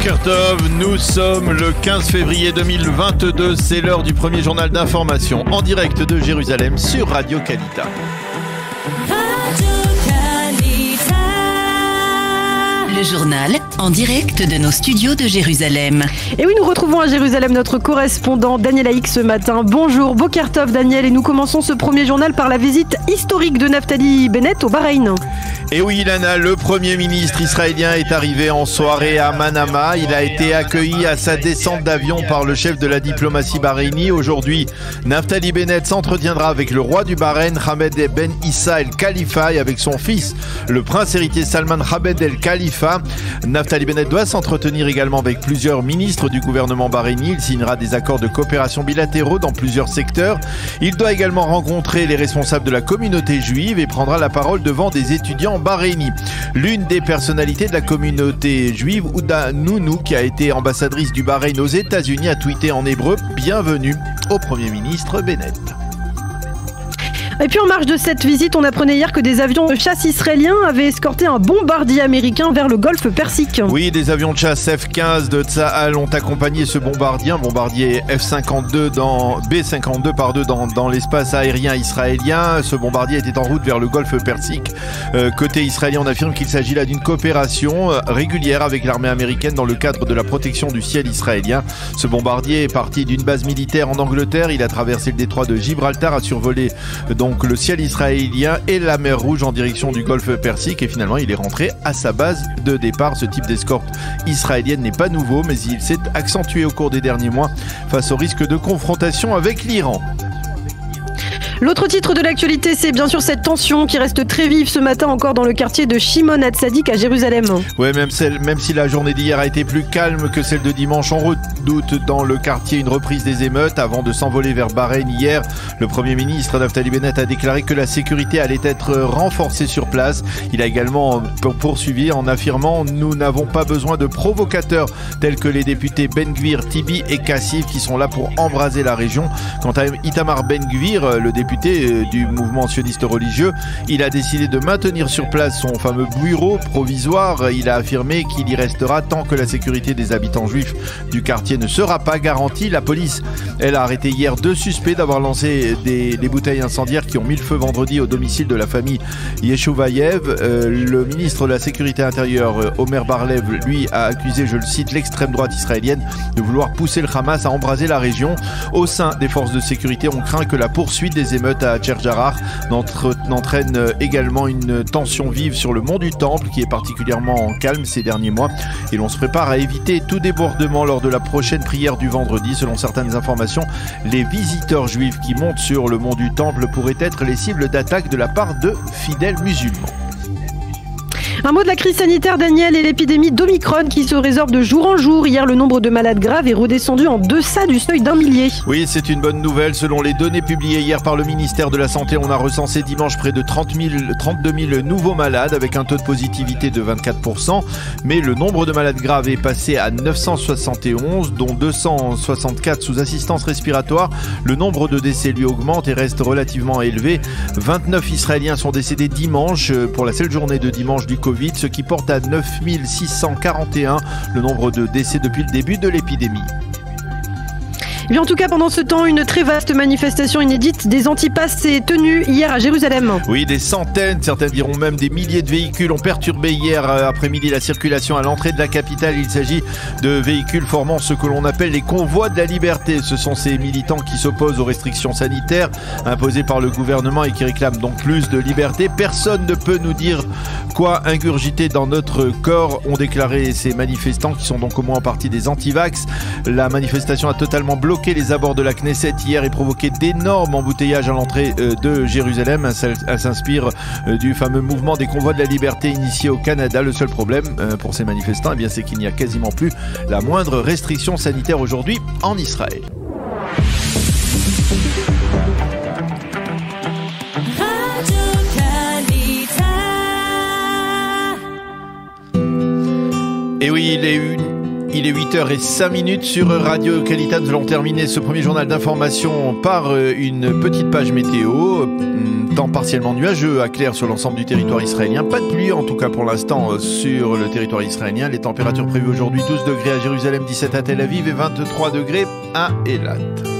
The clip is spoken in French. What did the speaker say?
Boker Tov, nous sommes le 15 février 2022, c'est l'heure du premier journal d'information en direct de Jérusalem sur Radio Kalita. Le journal en direct de nos studios de Jérusalem. Et oui, nous retrouvons à Jérusalem notre correspondant Daniel Haïk ce matin. Bonjour, Boker Tov Daniel, et nous commençons ce premier journal par la visite historique de Naftali Bennett au Bahreïn. Et oui, Ilana, le Premier ministre israélien est arrivé en soirée à Manama. Il a été accueilli à sa descente d'avion par le chef de la diplomatie bahreïnie. Aujourd'hui, Naftali Bennett s'entretiendra avec le roi du Bahreïn, Hamed Ben Issa El Khalifa, et avec son fils, le prince héritier Salman Hamed El Khalifa. Naftali Bennett doit s'entretenir également avec plusieurs ministres du gouvernement bahreïni. Il signera des accords de coopération bilatéraux dans plusieurs secteurs. Il doit également rencontrer les responsables de la communauté juive et prendra la parole devant des étudiants bahreïni. L'une des personnalités de la communauté juive, Ouda Nounou, qui a été ambassadrice du Bahreïn aux États-Unis, a tweeté en hébreu « Bienvenue au Premier ministre Bennett ». Et puis en marge de cette visite, on apprenait hier que des avions de chasse israéliens avaient escorté un bombardier américain vers le golfe Persique. Oui, des avions de chasse F-15 de Tsahal ont accompagné ce bombardier, un bombardier B-52 dans l'espace aérien israélien. Ce bombardier était en route vers le golfe Persique. Côté israélien, on affirme qu'il s'agit là d'une coopération régulière avec l'armée américaine dans le cadre de la protection du ciel israélien. Ce bombardier est parti d'une base militaire en Angleterre. Il a traversé le détroit de Gibraltar, a survolé donc le ciel israélien et la mer Rouge en direction du golfe Persique, et finalement il est rentré à sa base de départ. Ce type d'escorte israélienne n'est pas nouveau, mais il s'est accentué au cours des derniers mois face au risque de confrontation avec l'Iran. L'autre titre de l'actualité, c'est bien sûr cette tension qui reste très vive ce matin encore dans le quartier de Shimon HaTzadik à Jérusalem. Ouais, même si la journée d'hier a été plus calme que celle de dimanche, on redoute dans le quartier une reprise des émeutes. Avant de s'envoler vers Bahreïn hier, le Premier ministre Naftali Bennett a déclaré que la sécurité allait être renforcée sur place. Il a également poursuivi en affirmant « Nous n'avons pas besoin de provocateurs tels que les députés Ben Gvir, Tibi et Kassif qui sont là pour embraser la région ». Quant à Itamar Ben Gvir, le député du mouvement sioniste religieux, il a décidé de maintenir sur place son fameux bureau provisoire. Il a affirmé qu'il y restera tant que la sécurité des habitants juifs du quartier ne sera pas garantie. La police, elle a arrêté hier 2 suspects d'avoir lancé des bouteilles incendiaires qui ont mis le feu vendredi au domicile de la famille Yeshuvayev. Le ministre de la Sécurité intérieure, Omer Barlev, lui a accusé, je le cite, l'extrême droite israélienne de vouloir pousser le Hamas à embraser la région. Au sein des forces de sécurité, on craint que la poursuite des émeutes à Tcherjarar n'entraîne également une tension vive sur le mont du Temple qui est particulièrement calme ces derniers mois, et l'on se prépare à éviter tout débordement lors de la prochaine prière du vendredi. Selon certaines informations, les visiteurs juifs qui montent sur le mont du Temple pourraient être les cibles d'attaques de la part de fidèles musulmans. Un mot de la crise sanitaire, Daniel, et l'épidémie d'Omicron qui se résorbe de jour en jour. Hier, le nombre de malades graves est redescendu en deçà du seuil d'1 millier. Oui, c'est une bonne nouvelle. Selon les données publiées hier par le ministère de la Santé, on a recensé dimanche près de 32 000 nouveaux malades avec un taux de positivité de 24%. Mais le nombre de malades graves est passé à 971, dont 264 sous assistance respiratoire. Le nombre de décès lui augmente et reste relativement élevé. 29 Israéliens sont décédés dimanche pour la seule journée de dimanche du Covid, ce qui porte à 9 641 le nombre de décès depuis le début de l'épidémie. Et en tout cas, pendant ce temps, une très vaste manifestation inédite des antipasses s'est tenue hier à Jérusalem. Oui, des centaines, certains diront même des milliers de véhicules ont perturbé hier après-midi la circulation à l'entrée de la capitale. Il s'agit de véhicules formant ce que l'on appelle les convois de la liberté. Ce sont ces militants qui s'opposent aux restrictions sanitaires imposées par le gouvernement et qui réclament donc plus de liberté. Personne ne peut nous dire quoi ingurgiter dans notre corps, ont déclaré ces manifestants qui sont donc au moins en partie des antivax. La manifestation a totalement bloqué les abords de la Knesset hier et provoqué d'énormes embouteillages à l'entrée de Jérusalem. Elle s'inspire du fameux mouvement des convois de la liberté initié au Canada. Le seul problème pour ces manifestants, c'est qu'il n'y a quasiment plus la moindre restriction sanitaire aujourd'hui en Israël. Et oui, il est 8h05 sur Radio Kalita. Nous allons terminer ce premier journal d'information par une petite page météo. temps partiellement nuageux à clair sur l'ensemble du territoire israélien. Pas de pluie en tout cas pour l'instant sur le territoire israélien. Les températures prévues aujourd'hui 12 degrés à Jérusalem, 17 à Tel Aviv et 23 degrés à Eilat.